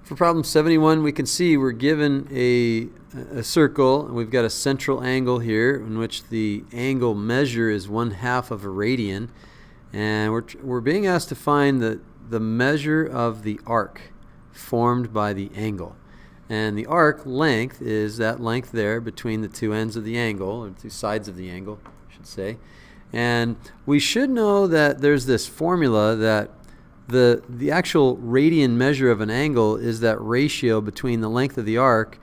For problem 71, we can see we're given a circle, and we've got a central angle here in which the angle measure is 1/2 of a radian, and we're being asked to find the measure of the arc formed by the angle. And the arc length is that length there between the two ends of the angle, or two sides of the angle, I should say. And we should know that there's this formula that the actual radian measure of an angle is that ratio between the length of the arc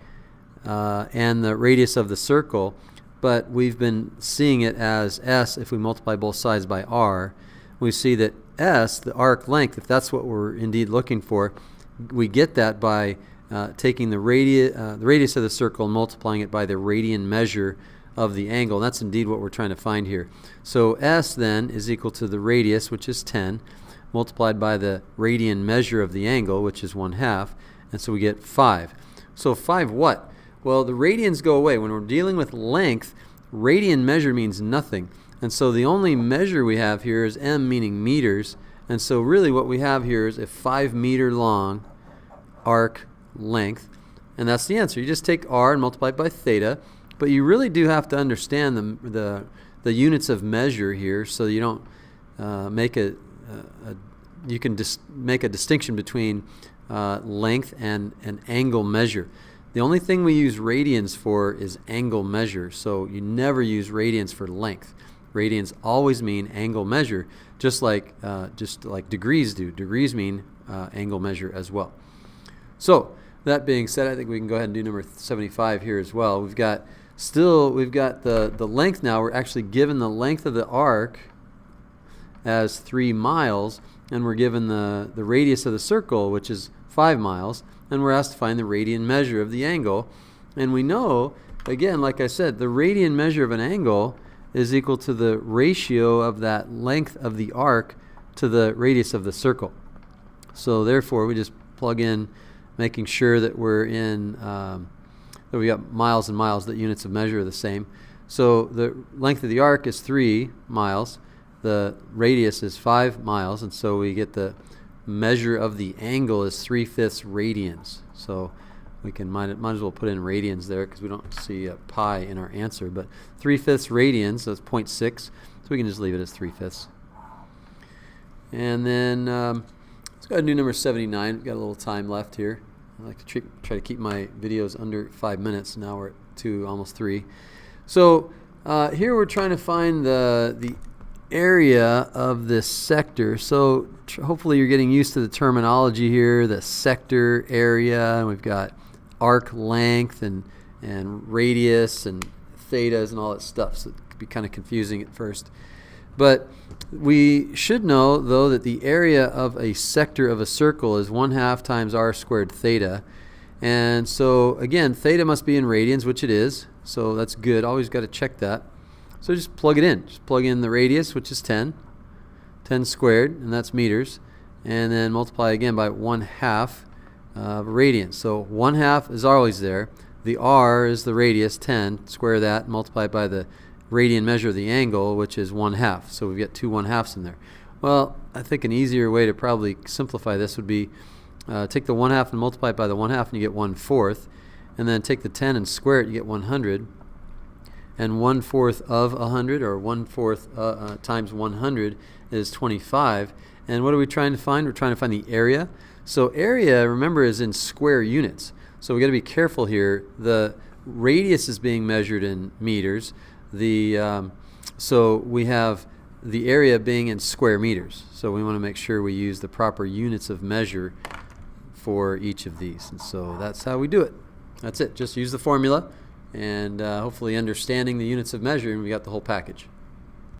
and the radius of the circle, but we've been seeing it as S if we multiply both sides by R. We see that S, the arc length, if that's what we're indeed looking for, we get that by taking the radius of the circle and multiplying it by the radian measure of the angle. And that's indeed what we're trying to find here. So S then is equal to the radius, which is 10, multiplied by the radian measure of the angle, which is 1/2, and so we get 5. So 5 what? Well, the radians go away. When we're dealing with length, radian measure means nothing. And so the only measure we have here is m, meaning meters. And so really what we have here is a 5-meter long arc length. And that's the answer. You just take r and multiply it by theta. But you really do have to understand the units of measure here, so you don't make you can make a distinction between length and an angle measure. The only thing we use radians for is angle measure, so you never use radians for length. Radians always mean angle measure, just like degrees do. Degrees mean angle measure as well. So that being said, I think we can go ahead and do number 75 here as well. We've got the length now. We're actually given the length of the arc as 3 miles, and we're given the radius of the circle, which is 5 miles, and we're asked to find the radian measure of the angle. And we know, again, like I said, the radian measure of an angle is equal to the ratio of that length of the arc to the radius of the circle. So therefore, we just plug in, making sure that we're in that we got miles and miles, that units of measure are the same. So the length of the arc is 3 miles. The radius is 5 miles, and so we get the measure of the angle is 3/5 radians. So we can might as well put in radians there because we don't see a pi in our answer. But 3/5 radians, so that's 0.6. So we can just leave it as 3/5. And then let's go ahead and do number 79. We've got a little time left here. I like to try to keep my videos under 5 minutes. Now we're at 2, almost 3. So here we're trying to find the area of this sector. So hopefully you're getting used to the terminology here, the sector, area, and we've got arc length and radius and thetas and all that stuff, so it could be kind of confusing at first. But we should know, though, that the area of a sector of a circle is 1/2 times r squared theta. And so again, theta must be in radians, which it is, so that's good. Always got to check that. So just plug it in. Just plug in the radius, which is 10 squared, and that's meters, and then multiply again by 1/2 of a radian. So 1/2 is always there. The r is the radius, 10, square that, multiply it by the radian measure of the angle, which is 1/2. So we've got 2 1/2s in there. Well, I think an easier way to probably simplify this would be take the 1/2 and multiply it by the 1/2, and you get 1/4, and then take the 10 and square it, you get 100. And 1/4 of 100, or 1/4 times 100 is 25. And what are we trying to find? We're trying to find the area. So area, remember, is in square units. So we got to be careful here. The radius is being measured in meters. So we have the area being in square meters. So we want to make sure we use the proper units of measure for each of these. And so that's how we do it. That's it. Just use the formula. And hopefully understanding the units of measure, and we got the whole package.